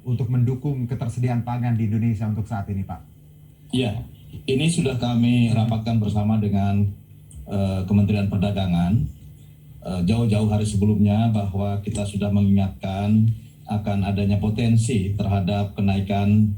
untuk mendukung ketersediaan pangan di Indonesia untuk saat ini, Pak? Ya, ini sudah kami rapatkan bersama dengan Kementerian Perdagangan jauh-jauh hari sebelumnya, bahwa kita sudah mengingatkan akan adanya potensi terhadap kenaikan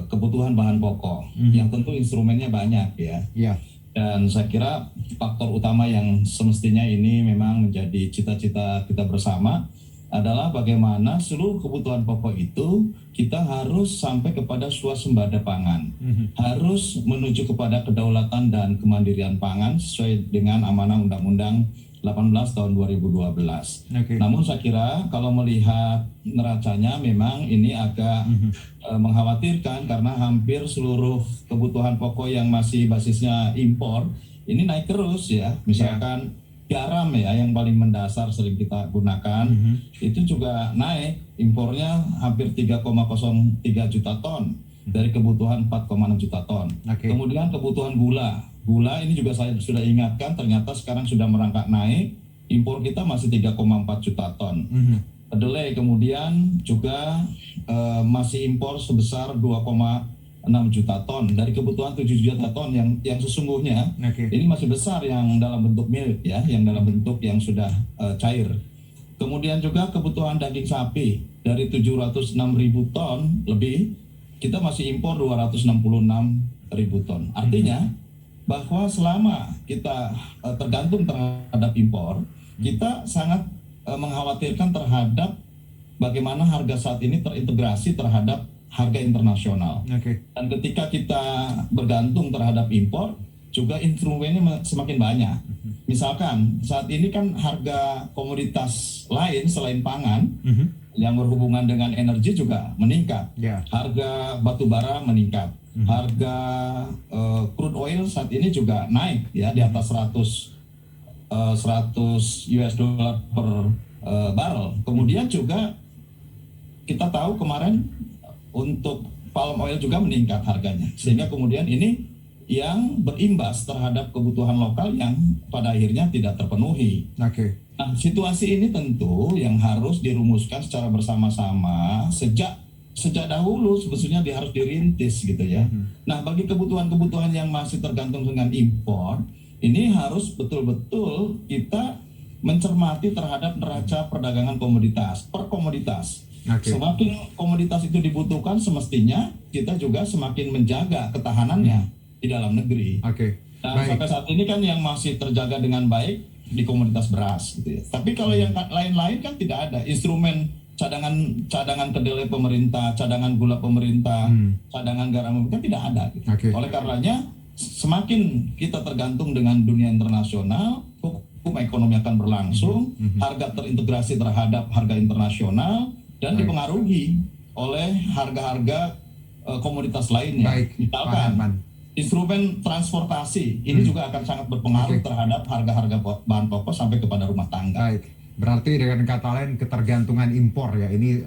kebutuhan bahan pokok, yang tentu instrumennya banyak ya. Ya. Dan saya kira faktor utama yang semestinya ini memang menjadi cita-cita kita bersama adalah bagaimana seluruh kebutuhan pokok itu kita harus sampai kepada swasembada pangan, harus menuju kepada kedaulatan dan kemandirian pangan sesuai dengan amanah Undang-Undang 18 tahun 2012. Okay. Namun saya kira kalau melihat neracanya memang ini agak mengkhawatirkan, karena hampir seluruh kebutuhan pokok yang masih basisnya impor ini naik terus ya. Misalkan garam ya, yang paling mendasar sering kita gunakan, itu juga naik, impornya hampir 3,03 juta ton dari kebutuhan 4,6 juta ton. Okay. Kemudian kebutuhan gula ini juga saya sudah ingatkan, ternyata sekarang sudah merangkak naik, impor kita masih 3,4 juta ton. Kedelai kemudian juga masih impor sebesar 2,6 juta ton dari kebutuhan 7 juta ton yang sesungguhnya. Ini masih besar yang dalam bentuk milk ya, yang dalam bentuk yang sudah cair. Kemudian juga kebutuhan daging sapi dari 706.000 ton lebih, kita masih impor 266.000 ton. Artinya bahwa selama kita tergantung terhadap impor, kita sangat mengkhawatirkan terhadap bagaimana harga saat ini terintegrasi terhadap harga internasional. Dan ketika kita bergantung terhadap impor, juga instrumennya semakin banyak. Misalkan saat ini kan harga komoditas lain selain pangan yang berhubungan dengan energi juga meningkat. Harga batu bara meningkat. Harga crude oil saat ini juga naik ya, di atas 100 US dollar per barrel. Kemudian juga kita tahu kemarin untuk palm oil juga meningkat harganya, sehingga kemudian ini yang berimbas terhadap kebutuhan lokal yang pada akhirnya tidak terpenuhi. Nah, situasi ini tentu yang harus dirumuskan secara bersama-sama sejak dahulu sebetulnya harus dirintis gitu ya. Nah, bagi kebutuhan-kebutuhan yang masih tergantung dengan impor, ini harus betul-betul kita mencermati terhadap neraca perdagangan komoditas per komoditas. Semakin komoditas itu dibutuhkan, semestinya kita juga semakin menjaga ketahanannya di dalam negeri. Dan sampai saat ini kan yang masih terjaga dengan baik di komoditas beras gitu ya. Tapi kalau yang lain-lain kan tidak ada instrumen cadangan kedelai pemerintah, cadangan gula pemerintah, cadangan garam kan tidak ada gitu. Oleh karenanya semakin kita tergantung dengan dunia internasional, hukum ekonomi akan berlangsung, harga terintegrasi terhadap harga internasional dan dipengaruhi oleh harga-harga komoditas lainnya. Misalkan instrumen transportasi ini juga akan sangat berpengaruh terhadap harga-harga bahan pokok sampai kepada rumah tangga. Berarti dengan kata lain ketergantungan impor ya ini